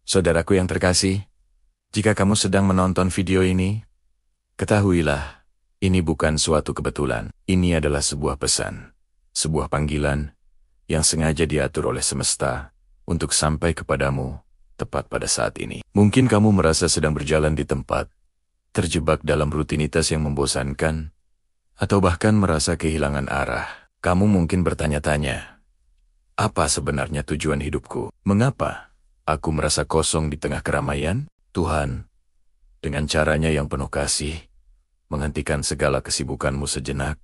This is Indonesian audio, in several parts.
Saudaraku yang terkasih, jika kamu sedang menonton video ini, ketahuilah, ini bukan suatu kebetulan. Ini adalah sebuah pesan, sebuah panggilan yang sengaja diatur oleh semesta untuk sampai kepadamu tepat pada saat ini. Mungkin kamu merasa sedang berjalan di tempat, terjebak dalam rutinitas yang membosankan, atau bahkan merasa kehilangan arah. Kamu mungkin bertanya-tanya, apa sebenarnya tujuan hidupku? Mengapa aku merasa kosong di tengah keramaian? Tuhan, dengan caranya yang penuh kasih, menghentikan segala kesibukanmu sejenak,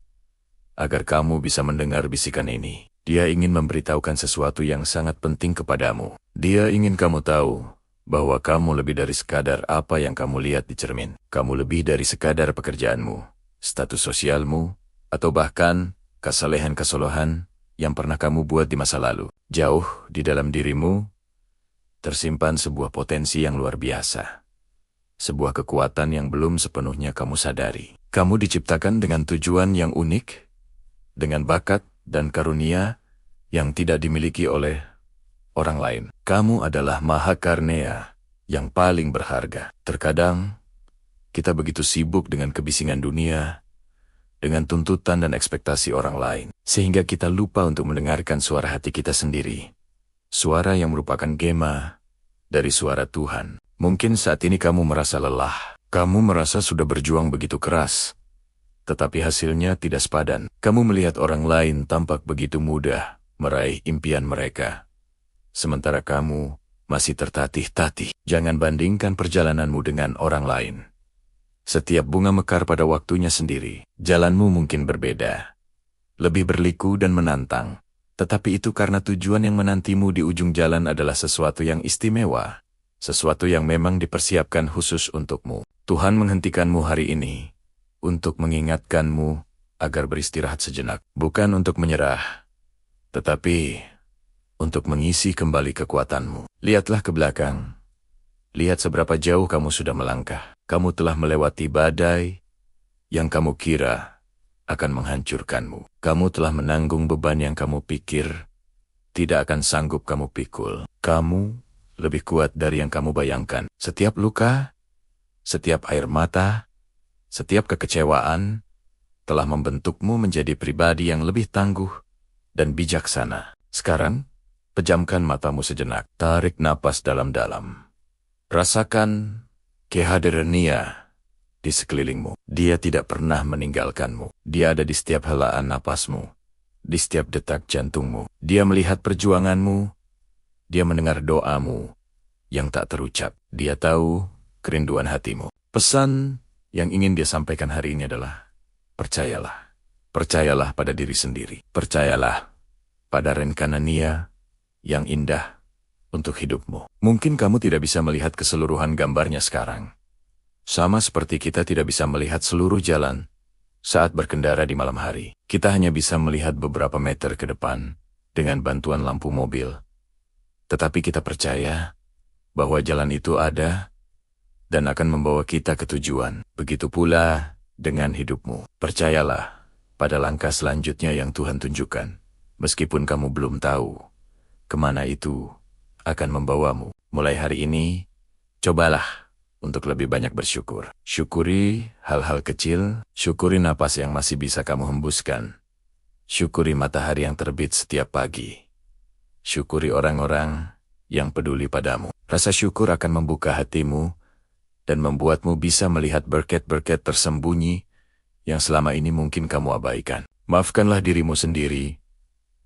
agar kamu bisa mendengar bisikan ini. Dia ingin memberitahukan sesuatu yang sangat penting kepadamu. Dia ingin kamu tahu bahwa kamu lebih dari sekadar apa yang kamu lihat di cermin. Kamu lebih dari sekadar pekerjaanmu, status sosialmu, atau bahkan kesalehan-kesalahan yang pernah kamu buat di masa lalu. Jauh di dalam dirimu tersimpan sebuah potensi yang luar biasa. Sebuah kekuatan yang belum sepenuhnya kamu sadari. Kamu diciptakan dengan tujuan yang unik, dengan bakat dan karunia yang tidak dimiliki oleh orang lain. Kamu adalah mahakarnea yang paling berharga. Terkadang, kita begitu sibuk dengan kebisingan dunia, dengan tuntutan dan ekspektasi orang lain, sehingga kita lupa untuk mendengarkan suara hati kita sendiri. Suara yang merupakan gema dari suara Tuhan. Mungkin saat ini kamu merasa lelah. Kamu merasa sudah berjuang begitu keras, tetapi hasilnya tidak sepadan. Kamu melihat orang lain tampak begitu mudah meraih impian mereka, sementara kamu masih tertatih-tatih. Jangan bandingkan perjalananmu dengan orang lain. Setiap bunga mekar pada waktunya sendiri. Jalanmu mungkin berbeda, lebih berliku dan menantang, tetapi itu karena tujuan yang menantimu di ujung jalan adalah sesuatu yang istimewa, sesuatu yang memang dipersiapkan khusus untukmu. Tuhan menghentikanmu hari ini untuk mengingatkanmu agar beristirahat sejenak, bukan untuk menyerah, tetapi untuk mengisi kembali kekuatanmu. Lihatlah ke belakang. Lihat seberapa jauh kamu sudah melangkah. Kamu telah melewati badai yang kamu kira akan menghancurkanmu. Kamu telah menanggung beban yang kamu pikir tidak akan sanggup kamu pikul. Kamu lebih kuat dari yang kamu bayangkan. Setiap luka, setiap air mata, setiap kekecewaan telah membentukmu menjadi pribadi yang lebih tangguh dan bijaksana. Sekarang, pejamkan matamu sejenak. Tarik napas dalam-dalam. Rasakan kehadiran Dia di sekelilingmu. Dia tidak pernah meninggalkanmu. Dia ada di setiap helaan napasmu, di setiap detak jantungmu. Dia melihat perjuanganmu. Dia mendengar doamu yang tak terucap. Dia tahu kerinduan hatimu. Pesan yang ingin Dia sampaikan hari ini adalah, percayalah. Percayalah pada diri sendiri. Percayalah pada rencana Nia yang indah untuk hidupmu. Mungkin kamu tidak bisa melihat keseluruhan gambarnya sekarang. Sama seperti kita tidak bisa melihat seluruh jalan saat berkendara di malam hari. Kita hanya bisa melihat beberapa meter ke depan dengan bantuan lampu mobil. Tetapi kita percaya bahwa jalan itu ada dan akan membawa kita ke tujuan. Begitu pula dengan hidupmu. Percayalah pada langkah selanjutnya yang Tuhan tunjukkan. Meskipun kamu belum tahu kemana itu akan membawamu. Mulai hari ini, cobalah untuk lebih banyak bersyukur. Syukuri hal-hal kecil, syukuri napas yang masih bisa kamu hembuskan. Syukuri matahari yang terbit setiap pagi. Syukuri orang-orang yang peduli padamu. Rasa syukur akan membuka hatimu dan membuatmu bisa melihat berkat-berkat tersembunyi yang selama ini mungkin kamu abaikan. Maafkanlah dirimu sendiri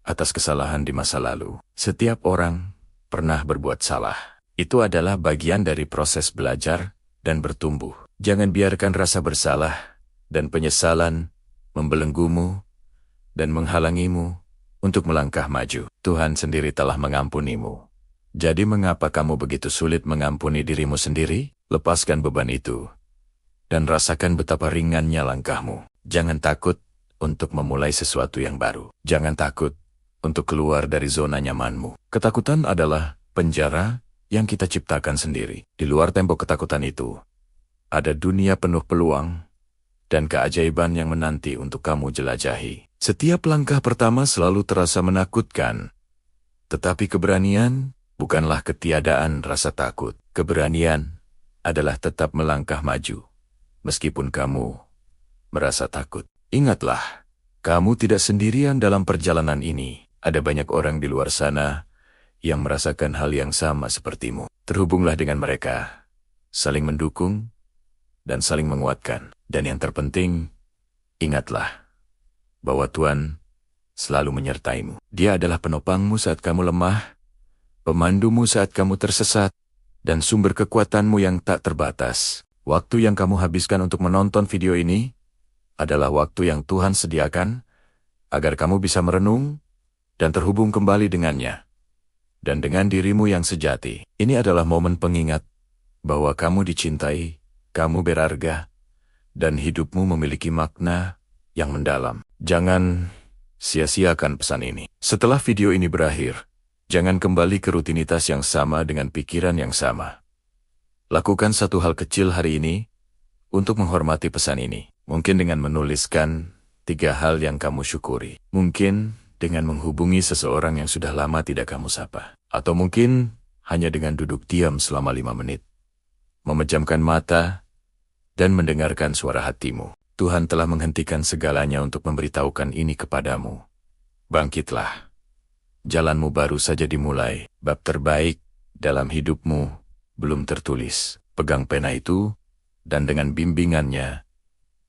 atas kesalahan di masa lalu. Setiap orang pernah berbuat salah. Itu adalah bagian dari proses belajar dan bertumbuh. Jangan biarkan rasa bersalah dan penyesalan membelenggumu dan menghalangimu untuk melangkah maju. Tuhan sendiri telah mengampunimu. Jadi mengapa kamu begitu sulit mengampuni dirimu sendiri? Lepaskan beban itu dan rasakan betapa ringannya langkahmu. Jangan takut untuk memulai sesuatu yang baru. Jangan takut untuk keluar dari zona nyamanmu. Ketakutan adalah penjara yang kita ciptakan sendiri. Di luar tembok ketakutan itu, ada dunia penuh peluang dan keajaiban yang menanti untuk kamu jelajahi. Setiap langkah pertama selalu terasa menakutkan, tetapi keberanian bukanlah ketiadaan rasa takut. Keberanian adalah tetap melangkah maju, meskipun kamu merasa takut. Ingatlah, kamu tidak sendirian dalam perjalanan ini. Ada banyak orang di luar sana yang merasakan hal yang sama sepertimu. Terhubunglah dengan mereka, saling mendukung, dan saling menguatkan. Dan yang terpenting, ingatlah bahwa Tuhan selalu menyertaimu. Dia adalah penopangmu saat kamu lemah, pemandumu saat kamu tersesat, dan sumber kekuatanmu yang tak terbatas. Waktu yang kamu habiskan untuk menonton video ini adalah waktu yang Tuhan sediakan agar kamu bisa merenung dan terhubung kembali dengannya dan dengan dirimu yang sejati. Ini adalah momen pengingat bahwa kamu dicintai, kamu berharga, dan hidupmu memiliki makna yang mendalam. Jangan sia-siakan pesan ini. Setelah video ini berakhir, jangan kembali ke rutinitas yang sama dengan pikiran yang sama. Lakukan satu hal kecil hari ini untuk menghormati pesan ini. Mungkin dengan menuliskan 3 hal yang kamu syukuri. Mungkin dengan menghubungi seseorang yang sudah lama tidak kamu sapa. Atau mungkin hanya dengan duduk diam selama 5 menit. Memejamkan mata dan mendengarkan suara hatimu. Tuhan telah menghentikan segalanya untuk memberitahukan ini kepadamu. Bangkitlah. Jalanmu baru saja dimulai. Bab terbaik dalam hidupmu belum tertulis. Pegang pena itu, dan dengan bimbingannya,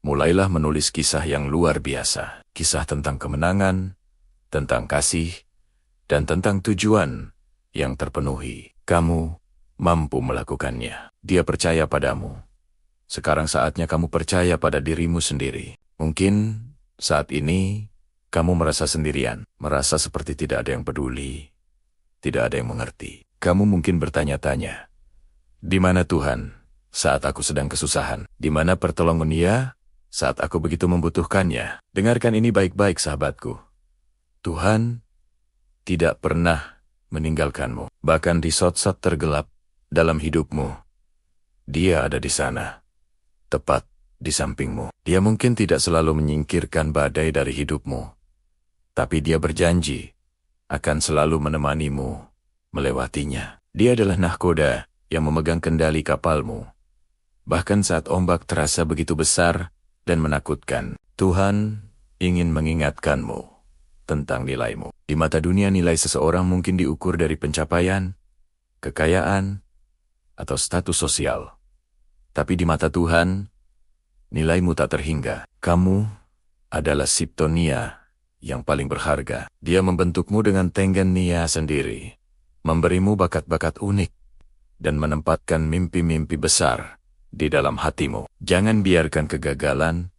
mulailah menulis kisah yang luar biasa. Kisah tentang kemenangan, tentang kasih, dan tentang tujuan yang terpenuhi. Kamu mampu melakukannya. Dia percaya padamu. Sekarang saatnya kamu percaya pada dirimu sendiri. Mungkin saat ini kamu merasa sendirian, merasa seperti tidak ada yang peduli, tidak ada yang mengerti. Kamu mungkin bertanya-tanya, di mana Tuhan saat aku sedang kesusahan? Di mana pertolongan Dia saat aku begitu membutuhkannya? Dengarkan ini baik-baik, sahabatku. Tuhan tidak pernah meninggalkanmu. Bahkan di saat-saat tergelap dalam hidupmu, Dia ada di sana, tepat di sampingmu. Dia mungkin tidak selalu menyingkirkan badai dari hidupmu, tapi Dia berjanji akan selalu menemanimu melewatinya. Dia adalah nahkoda yang memegang kendali kapalmu. Bahkan saat ombak terasa begitu besar dan menakutkan, Tuhan ingin mengingatkanmu tentang nilaimu. Di mata dunia, nilai seseorang mungkin diukur dari pencapaian, kekayaan, atau status sosial. Tapi di mata Tuhan, nilaimu tak terhingga. Kamu adalah Siptonia yang paling berharga. Dia membentukmu dengan tenggen Nia sendiri, memberimu bakat-bakat unik, dan menempatkan mimpi-mimpi besar di dalam hatimu. Jangan biarkan kegagalan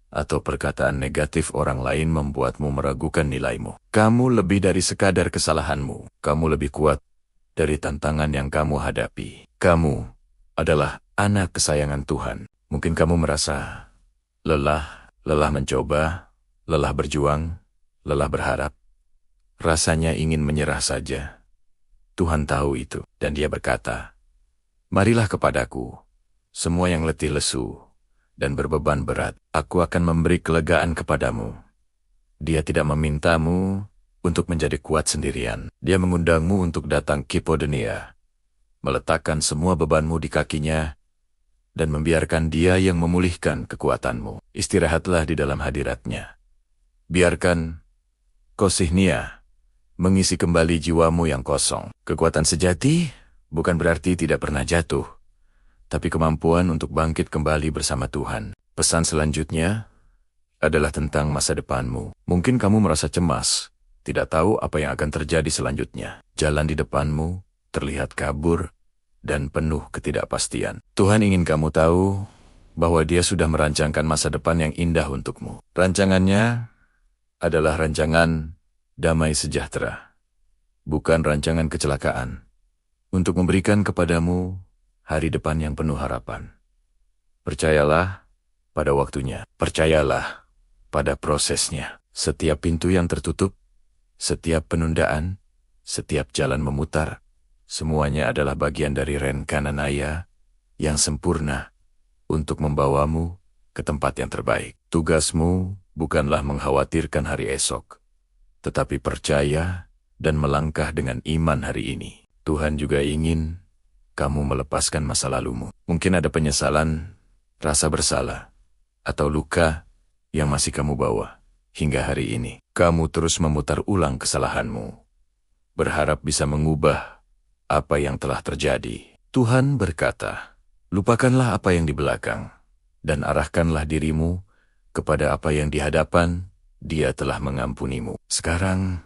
atau perkataan negatif orang lain membuatmu meragukan nilaimu. Kamu lebih dari sekadar kesalahanmu. Kamu lebih kuat dari tantangan yang kamu hadapi. Kamu adalah anak kesayangan Tuhan. Mungkin kamu merasa lelah mencoba, lelah berjuang, lelah berharap. Rasanya ingin menyerah saja. Tuhan tahu itu, dan Dia berkata, marilah kepadaku, semua yang letih lesu dan berbeban berat, aku akan memberi kelegaan kepadamu. Dia tidak memintamu untuk menjadi kuat sendirian. Dia mengundangmu untuk datang ke Podenia, meletakkan semua bebanmu di kakinya, dan membiarkan Dia yang memulihkan kekuatanmu. Istirahatlah di dalam hadirat-Nya. Biarkan kasih Nia mengisi kembali jiwamu yang kosong. Kekuatan sejati bukan berarti tidak pernah jatuh, tapi kemampuan untuk bangkit kembali bersama Tuhan. Pesan selanjutnya adalah tentang masa depanmu. Mungkin kamu merasa cemas, tidak tahu apa yang akan terjadi selanjutnya. Jalan di depanmu terlihat kabur dan penuh ketidakpastian. Tuhan ingin kamu tahu bahwa Dia sudah merancangkan masa depan yang indah untukmu. Rancangannya adalah rancangan damai sejahtera, bukan rancangan kecelakaan, untuk memberikan kepadamu hari depan yang penuh harapan. Percayalah pada waktunya, percayalah pada prosesnya. Setiap pintu yang tertutup, setiap penundaan, setiap jalan memutar, semuanya adalah bagian dari rencananya yang sempurna untuk membawamu ke tempat yang terbaik. Tugasmu bukanlah mengkhawatirkan hari esok, tetapi percaya dan melangkah dengan iman hari ini. Tuhan juga ingin kamu melepaskan masa lalumu. Mungkin ada penyesalan, rasa bersalah, atau luka yang masih kamu bawa. Hingga hari ini, kamu terus memutar ulang kesalahanmu, berharap bisa mengubah apa yang telah terjadi. Tuhan berkata, lupakanlah apa yang di belakang, dan arahkanlah dirimu kepada apa yang di hadapan. Dia telah mengampunimu. Sekarang,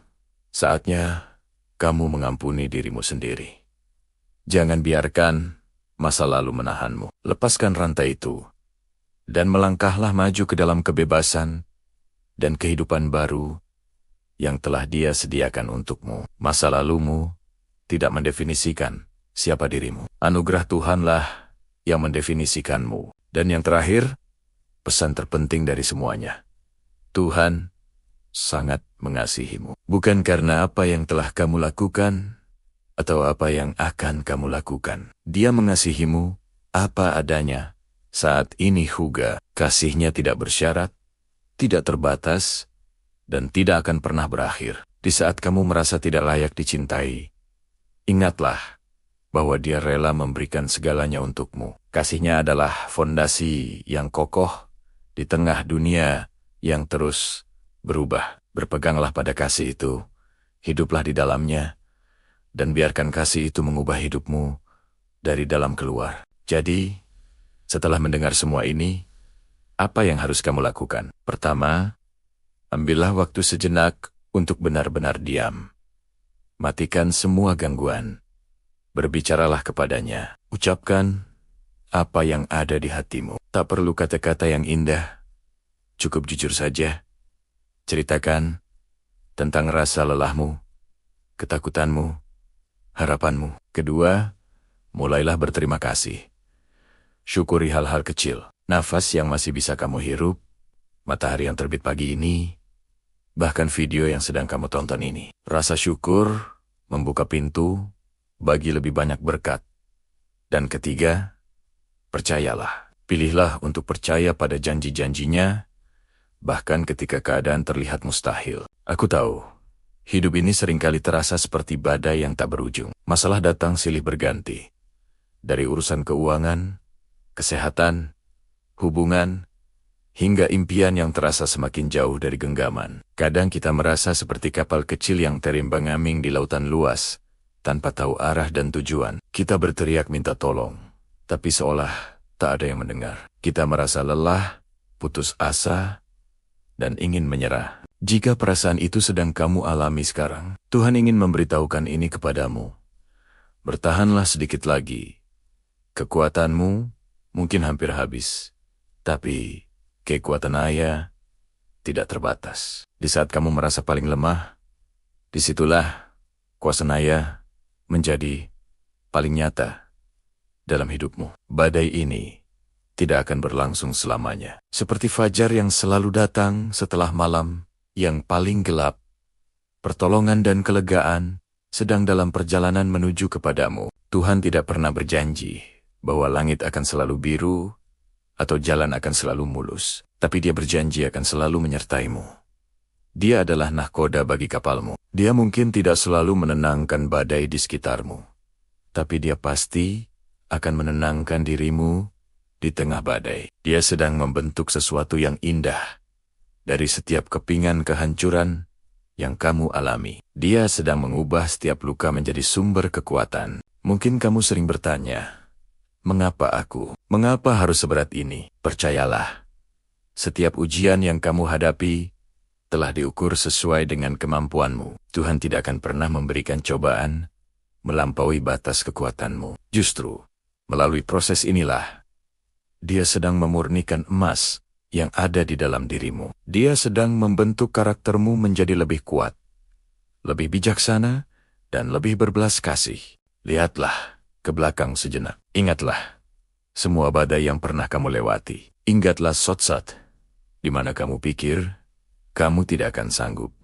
saatnya kamu mengampuni dirimu sendiri. Jangan biarkan masa lalu menahanmu. Lepaskan rantai itu, dan melangkahlah maju ke dalam kebebasan dan kehidupan baru yang telah Dia sediakan untukmu. Masa lalumu tidak mendefinisikan siapa dirimu. Anugerah Tuhanlah yang mendefinisikanmu. Dan yang terakhir, pesan terpenting dari semuanya. Tuhan sangat mengasihimu. Bukan karena apa yang telah kamu lakukan, atau apa yang akan kamu lakukan. Dia mengasihimu apa adanya. Saat ini juga, kasihnya tidak bersyarat, tidak terbatas, dan tidak akan pernah berakhir. Di saat kamu merasa tidak layak dicintai, ingatlah bahwa Dia rela memberikan segalanya untukmu. Kasihnya adalah fondasi yang kokoh di tengah dunia yang terus berubah. Berpeganglah pada kasih itu, hiduplah di dalamnya, dan biarkan kasih itu mengubah hidupmu dari dalam keluar. Jadi, setelah mendengar semua ini, apa yang harus kamu lakukan? Pertama, ambillah waktu sejenak untuk benar-benar diam. Matikan semua gangguan. Berbicaralah kepadanya. Ucapkan apa yang ada di hatimu. Tak perlu kata-kata yang indah. Cukup jujur saja. Ceritakan tentang rasa lelahmu, ketakutanmu, harapanmu. Kedua, mulailah berterima kasih. Syukuri hal-hal kecil. Nafas yang masih bisa kamu hirup, matahari yang terbit pagi ini, bahkan video yang sedang kamu tonton ini. Rasa syukur membuka pintu bagi lebih banyak berkat. Dan ketiga, percayalah. Pilihlah untuk percaya pada janji-janjinya, bahkan ketika keadaan terlihat mustahil. Aku tahu, hidup ini seringkali terasa seperti badai yang tak berujung. Masalah datang silih berganti. Dari urusan keuangan, kesehatan, hubungan, hingga impian yang terasa semakin jauh dari genggaman. Kadang kita merasa seperti kapal kecil yang terimbang-ambing di lautan luas, tanpa tahu arah dan tujuan. Kita berteriak minta tolong, tapi seolah tak ada yang mendengar. Kita merasa lelah, putus asa, dan ingin menyerah. Jika perasaan itu sedang kamu alami sekarang, Tuhan ingin memberitahukan ini kepadamu. Bertahanlah sedikit lagi. Kekuatanmu mungkin hampir habis, tapi kekuatan Ayah tidak terbatas. Di saat kamu merasa paling lemah, disitulah kuasa Ayah menjadi paling nyata dalam hidupmu. Badai ini tidak akan berlangsung selamanya. Seperti fajar yang selalu datang setelah malam yang paling gelap, pertolongan dan kelegaan sedang dalam perjalanan menuju kepadamu. Tuhan tidak pernah berjanji bahwa langit akan selalu biru atau jalan akan selalu mulus, tapi Dia berjanji akan selalu menyertaimu. Dia adalah nahkoda bagi kapalmu. Dia mungkin tidak selalu menenangkan badai di sekitarmu, tapi Dia pasti akan menenangkan dirimu di tengah badai. Dia sedang membentuk sesuatu yang indah dari setiap kepingan kehancuran yang kamu alami. Dia sedang mengubah setiap luka menjadi sumber kekuatan. Mungkin kamu sering bertanya, mengapa aku? Mengapa harus seberat ini? Percayalah, setiap ujian yang kamu hadapi telah diukur sesuai dengan kemampuanmu. Tuhan tidak akan pernah memberikan cobaan melampaui batas kekuatanmu. Justru, melalui proses inilah, Dia sedang memurnikan emas yang ada di dalam dirimu. Dia sedang membentuk karaktermu menjadi lebih kuat, lebih bijaksana, dan lebih berbelas kasih. Lihatlah ke belakang sejenak. Ingatlah semua badai yang pernah kamu lewati. Ingatlah saat-saat di mana kamu pikir kamu tidak akan sanggup,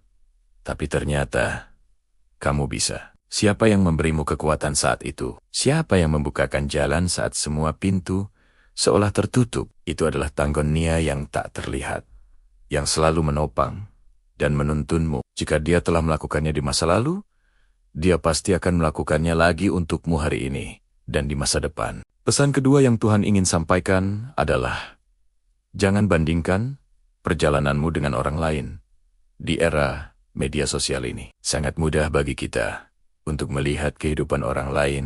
tapi ternyata kamu bisa. Siapa yang memberimu kekuatan saat itu? Siapa yang membukakan jalan saat semua pintu seolah tertutup? Itu adalah tanggon Nia yang tak terlihat, yang selalu menopang dan menuntunmu. Jika Dia telah melakukannya di masa lalu, Dia pasti akan melakukannya lagi untukmu hari ini dan di masa depan. Pesan kedua yang Tuhan ingin sampaikan adalah, jangan bandingkan perjalananmu dengan orang lain. Di era media sosial ini, sangat mudah bagi kita untuk melihat kehidupan orang lain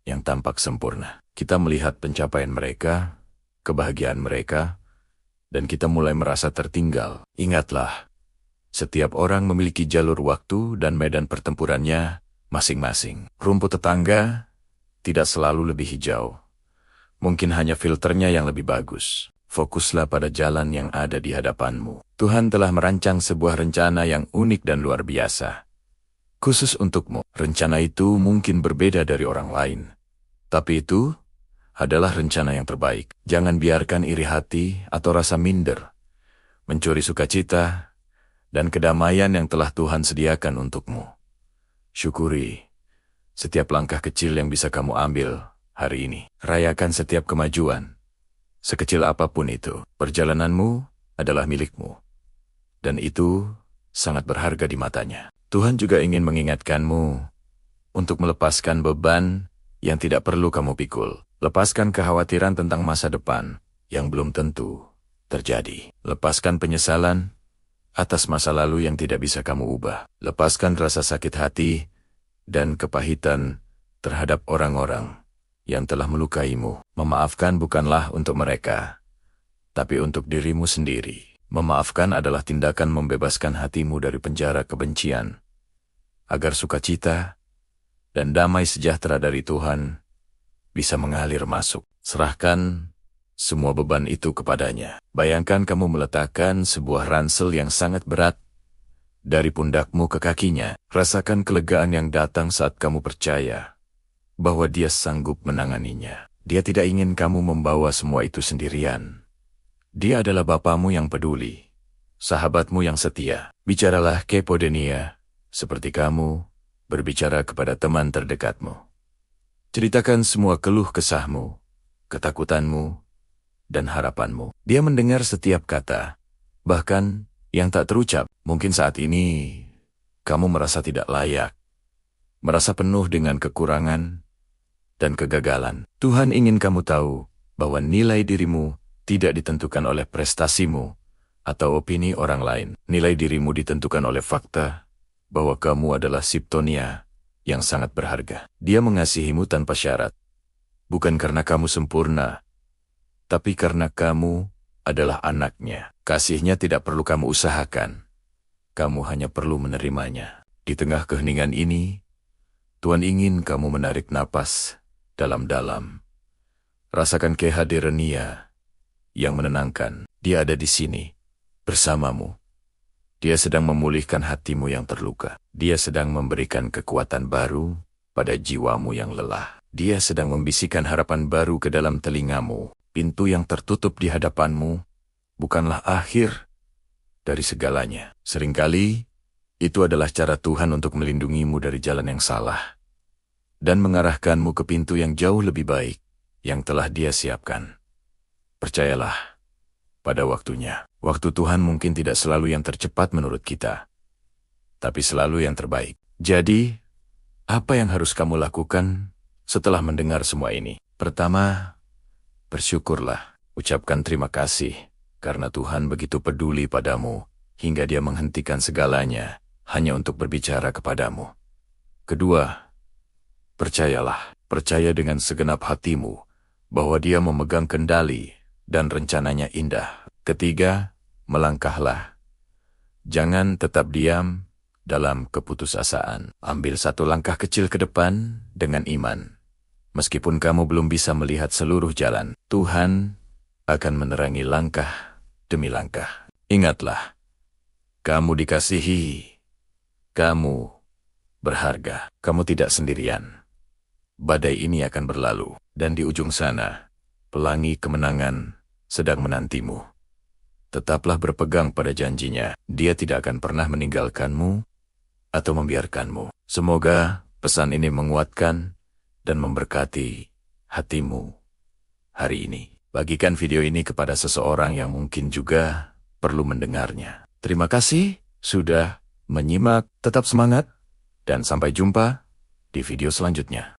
yang tampak sempurna. Kita melihat pencapaian mereka, kebahagiaan mereka, dan kita mulai merasa tertinggal. Ingatlah, setiap orang memiliki jalur waktu dan medan pertempurannya masing-masing. Rumput tetangga tidak selalu lebih hijau. Mungkin hanya filternya yang lebih bagus. Fokuslah pada jalan yang ada di hadapanmu. Tuhan telah merancang sebuah rencana yang unik dan luar biasa. Khusus untukmu. Rencana itu mungkin berbeda dari orang lain. Tapi itu adalah rencana yang terbaik. Jangan biarkan iri hati atau rasa minder mencuri sukacita dan kedamaian yang telah Tuhan sediakan untukmu. Syukuri setiap langkah kecil yang bisa kamu ambil hari ini. Rayakan setiap kemajuan, sekecil apapun itu. Perjalananmu adalah milikmu, dan itu sangat berharga di matanya. Tuhan juga ingin mengingatkanmu untuk melepaskan beban yang tidak perlu kamu pikul. Lepaskan kekhawatiran tentang masa depan yang belum tentu terjadi. Lepaskan penyesalan atas masa lalu yang tidak bisa kamu ubah. Lepaskan rasa sakit hati dan kepahitan terhadap orang-orang yang telah melukaimu. Memaafkan bukanlah untuk mereka, tapi untuk dirimu sendiri. Memaafkan adalah tindakan membebaskan hatimu dari penjara kebencian, agar sukacita dan damai sejahtera dari Tuhan bisa mengalir masuk. Serahkan semua beban itu kepadanya. Bayangkan kamu meletakkan sebuah ransel yang sangat berat dari pundakmu ke kakinya. Rasakan kelegaan yang datang saat kamu percaya bahwa Dia sanggup menanganinya. Dia tidak ingin kamu membawa semua itu sendirian. Dia adalah Bapamu yang peduli, sahabatmu yang setia. Bicaralah kepodenia, seperti kamu berbicara kepada teman terdekatmu. Ceritakan semua keluh kesahmu, ketakutanmu, dan harapanmu. Dia mendengar setiap kata, bahkan yang tak terucap. Mungkin saat ini kamu merasa tidak layak, merasa penuh dengan kekurangan dan kegagalan. Tuhan ingin kamu tahu bahwa nilai dirimu tidak ditentukan oleh prestasimu atau opini orang lain. Nilai dirimu ditentukan oleh fakta bahwa kamu adalah Siptonia yang sangat berharga. Dia mengasihimu tanpa syarat, bukan karena kamu sempurna, tapi karena kamu adalah anaknya. Kasihnya tidak perlu kamu usahakan, kamu hanya perlu menerimanya. Di tengah keheningan ini, Tuhan ingin kamu menarik napas dalam-dalam. Rasakan kehadiran Dia yang menenangkan. Dia ada di sini, bersamamu. Dia sedang memulihkan hatimu yang terluka. Dia sedang memberikan kekuatan baru pada jiwamu yang lelah. Dia sedang membisikkan harapan baru ke dalam telingamu. Pintu yang tertutup di hadapanmu bukanlah akhir dari segalanya. Seringkali, itu adalah cara Tuhan untuk melindungimu dari jalan yang salah dan mengarahkanmu ke pintu yang jauh lebih baik yang telah Dia siapkan. Percayalah, pada waktunya. Waktu Tuhan mungkin tidak selalu yang tercepat menurut kita, tapi selalu yang terbaik. Jadi, apa yang harus kamu lakukan setelah mendengar semua ini? Pertama, bersyukurlah. Ucapkan terima kasih karena Tuhan begitu peduli padamu hingga Dia menghentikan segalanya hanya untuk berbicara kepadamu. Kedua, percayalah. Percaya dengan segenap hatimu bahwa Dia memegang kendali dan rencananya indah. Ketiga, melangkahlah. Jangan tetap diam dalam keputusasaan. Ambil satu langkah kecil ke depan dengan iman. Meskipun kamu belum bisa melihat seluruh jalan, Tuhan akan menerangi langkah demi langkah. Ingatlah, kamu dikasihi, kamu berharga, kamu tidak sendirian. Badai ini akan berlalu, dan di ujung sana, pelangi kemenangan sedang menantimu. Tetaplah berpegang pada janjinya. Dia tidak akan pernah meninggalkanmu atau membiarkanmu. Semoga pesan ini menguatkan dan memberkati hatimu hari ini. Bagikan video ini kepada seseorang yang mungkin juga perlu mendengarnya. Terima kasih sudah menyimak. Tetap semangat dan sampai jumpa di video selanjutnya.